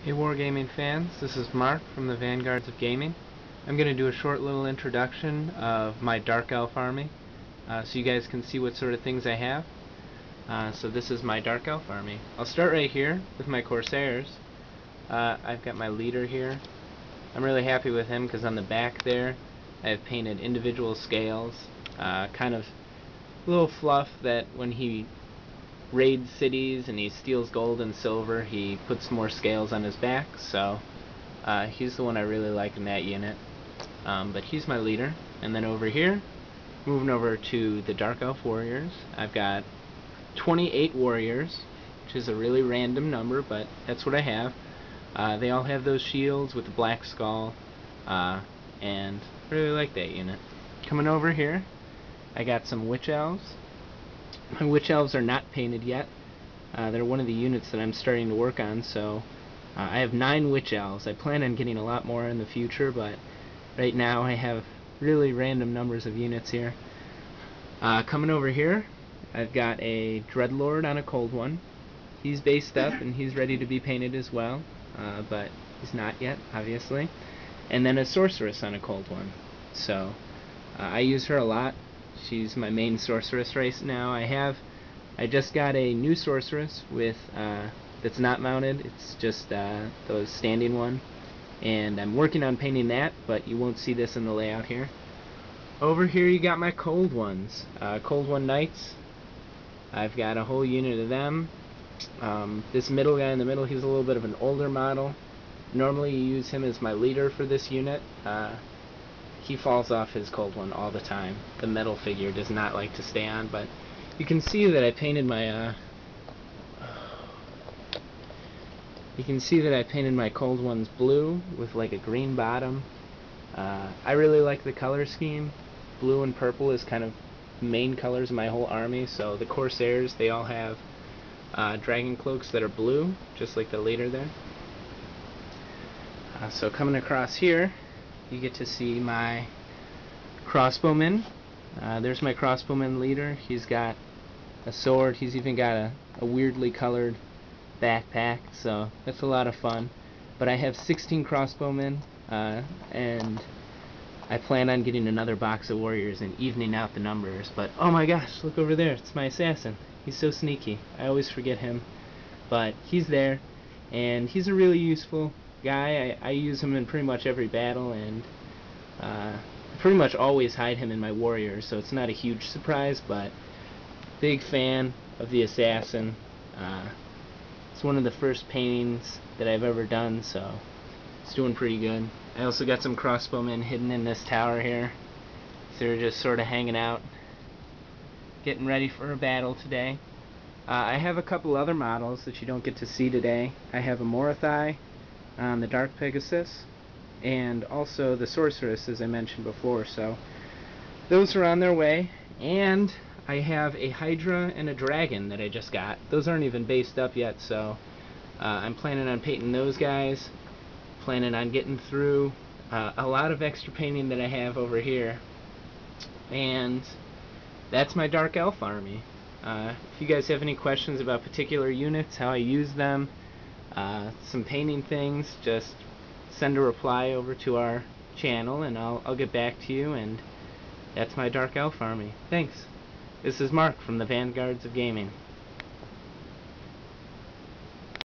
Hey Wargaming fans, this is Mark from the Vanguards of Gaming. I'm going to do a short little introduction of my Dark Elf army so you guys can see what sort of things I have. So this is my Dark Elf army. I'll start right here with my Corsairs. I've got my leader here. I'm really happy with him because on the back there I have painted individual scales, kind of little fluff that when he raids cities and he steals gold and silver, he puts more scales on his back, so he's the one I really like in that unit. But he's my leader. And then over here, moving over to the Dark Elf Warriors, I've got 28 warriors, which is a really random number, but that's what I have. They all have those shields with the black skull, and I really like that unit. Coming over here, I got some Witch Elves. My Witch Elves are not painted yet. They're one of the units that I'm starting to work on, so I have 9 Witch Elves. I plan on getting a lot more in the future, but right now I have really random numbers of units here. Coming over here, I've got a Dreadlord on a cold one. He's based up and he's ready to be painted as well, but he's not yet, obviously. And then a Sorceress on a cold one. So I use her a lot. She's my main sorceress right now. I just got a new sorceress with that's not mounted. It's just the standing one, and I'm working on painting that, but you won't see this in the layout here. Over here you got my cold ones, cold one knights. I've got a whole unit of them. This middle guy in the middle, he's a little bit of an older model. Normally you use him as my leader for this unit. He falls off his cold one all the time. The metal figure does not like to stay on, but you can see that I painted my cold ones blue with like a green bottom. I really like the color scheme. Blue and purple is kind of main colors of my whole army. So the Corsairs, they all have dragon cloaks that are blue, just like the leader there. So coming across here, you get to see my crossbowman. There's my crossbowman leader. He's got a sword. He's even got a weirdly colored backpack, so that's a lot of fun. But I have 16 crossbowmen, and I plan on getting another box of warriors and evening out the numbers. But oh my gosh, look over there. It's my assassin. He's so sneaky. I always forget him. But he's there, and he's a really useful guy. I use him in pretty much every battle, and pretty much always hide him in my warriors, so it's not a huge surprise, but big fan of the assassin. It's one of the first paintings that I've ever done, so it's doing pretty good. I also got some crossbowmen hidden in this tower here. So they're just sort of hanging out, getting ready for a battle today. I have a couple other models that you don't get to see today. I have a Morathai on the Dark Pegasus, and also the Sorceress, as I mentioned before. So those are on their way, and I have a Hydra and a Dragon that I just got. Those aren't even based up yet, so I'm planning on painting those guys, planning on getting through a lot of extra painting that I have over here, and that's my Dark Elf army. If you guys have any questions about particular units, how I use them, some painting things, just send a reply over to our channel and I'll get back to you. And that's my Dark Elf army. Thanks. This is Mark from the Vanguards of Gaming.